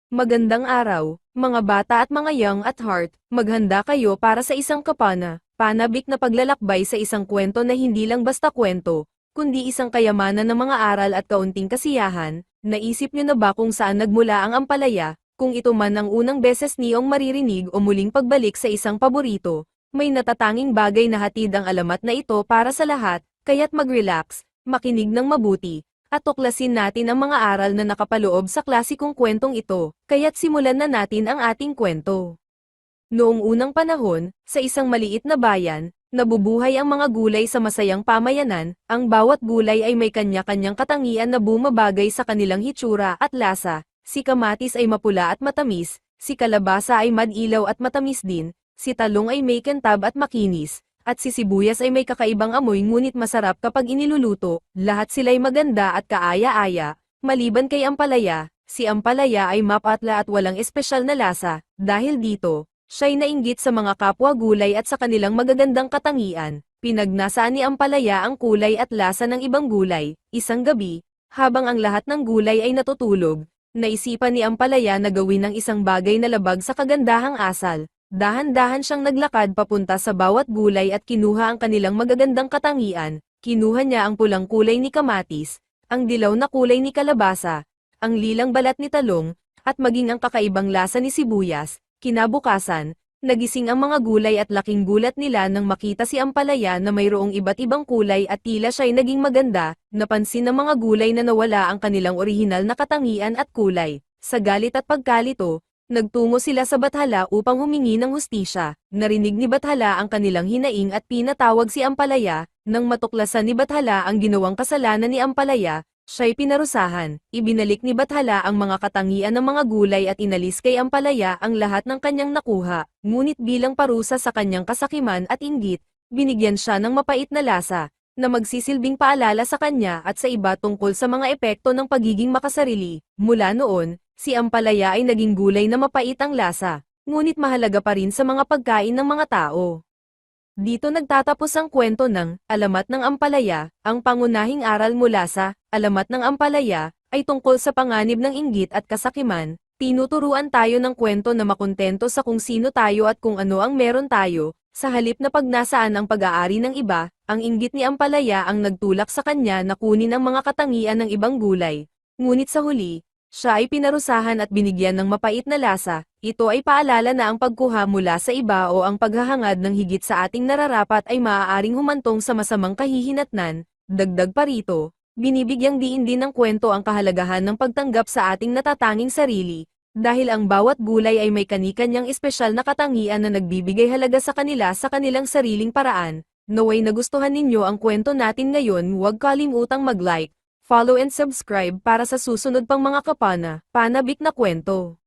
Magandang araw, mga bata at mga young at heart, maghanda kayo para sa isang panabik na paglalakbay sa isang kwento na hindi lang basta kwento, kundi isang kayamanan ng mga aral at kaunting kasiyahan. Naisip niyo na ba kung saan nagmula ang ampalaya, kung ito man ang unang beses niyong maririnig o muling pagbalik sa isang paborito? May natatanging bagay na hatid ang alamat na ito para sa lahat, kaya't mag-relax, makinig ng mabuti at tuklasin natin ang mga aral na nakapaloob sa klasikong kwentong ito, kaya't simulan na natin ang ating kwento. Noong unang panahon, sa isang maliit na bayan, nabubuhay ang mga gulay sa masayang pamayanan, ang bawat gulay ay may kanya-kanyang katangian na bumabagay sa kanilang hitsura at lasa. Si kamatis ay mapula at matamis, si kalabasa ay madilaw at matamis din, si talong ay may kintab at makinis, at si sibuyas ay may kakaibang amoy ngunit masarap kapag iniluluto. Lahat sila'y maganda at kaaya-aya, maliban kay ampalaya. Si ampalaya ay mapatla at walang espesyal na lasa, dahil dito, siya'y nainggit sa mga kapwa gulay at sa kanilang magagandang katangian. Pinagnasaan ni ampalaya ang kulay at lasa ng ibang gulay. Isang gabi, habang ang lahat ng gulay ay natutulog, naisipan ni ampalaya na gawin ng isang bagay na labag sa kagandahang asal. Dahan-dahan siyang naglakad papunta sa bawat gulay at kinuha ang kanilang magagandang katangian. Kinuha niya ang pulang kulay ni kamatis, ang dilaw na kulay ni kalabasa, ang lilang balat ni talong, at maging ang kakaibang lasa ni sibuyas. Kinabukasan, nagising ang mga gulay at laking gulat nila nang makita si ampalaya na mayroong iba't ibang kulay at tila siya'y naging maganda. Napansin ng mga gulay na nawala ang kanilang orihinal na katangian at kulay. Sa galit at pagkalito, nagtungo sila sa Bathala upang humingi ng hustisya. Narinig ni Bathala ang kanilang hinaing at pinatawag si Ampalaya. Nang matuklasan ni Bathala ang ginawang kasalanan ni Ampalaya, siya'y pinarusahan. Ibinalik ni Bathala ang mga katangian ng mga gulay at inalis kay Ampalaya ang lahat ng kanyang nakuha. Ngunit bilang parusa sa kanyang kasakiman at inggit, binigyan siya ng mapait na lasa, na magsisilbing paalala sa kanya at sa iba tungkol sa mga epekto ng pagiging makasarili. Mula noon, si ampalaya ay naging gulay na mapait ang lasa, ngunit mahalaga pa rin sa mga pagkain ng mga tao. Dito nagtatapos ang kwento ng Alamat ng Ampalaya. Ang pangunahing aral mula sa Alamat ng Ampalaya ay tungkol sa panganib ng inggit at kasakiman. Tinuturuan tayo ng kwento na makontento sa kung sino tayo at kung ano ang meron tayo, sa halip na pagnasaan ang pag-aari ng iba. Ang inggit ni Ampalaya ang nagtulak sa kanya na kunin ang mga katangian ng ibang gulay. Ngunit sa huli, siya ay pinarusahan at binigyan ng mapait na lasa. Ito ay paalala na ang pagkuha mula sa iba o ang paghahangad ng higit sa ating nararapat ay maaaring humantong sa masamang kahihinatnan. Dagdag pa rito, binibigyang diin din ng kwento ang kahalagahan ng pagtanggap sa ating natatanging sarili. Dahil ang bawat gulay ay may kani-kanyang espesyal na katangian na nagbibigay halaga sa kanila sa kanilang sariling paraan. Naway nagustuhan ninyo ang kwento natin ngayon. Huwag kalimutang mag-like, follow and subscribe para sa susunod pang mga panabik na kwento.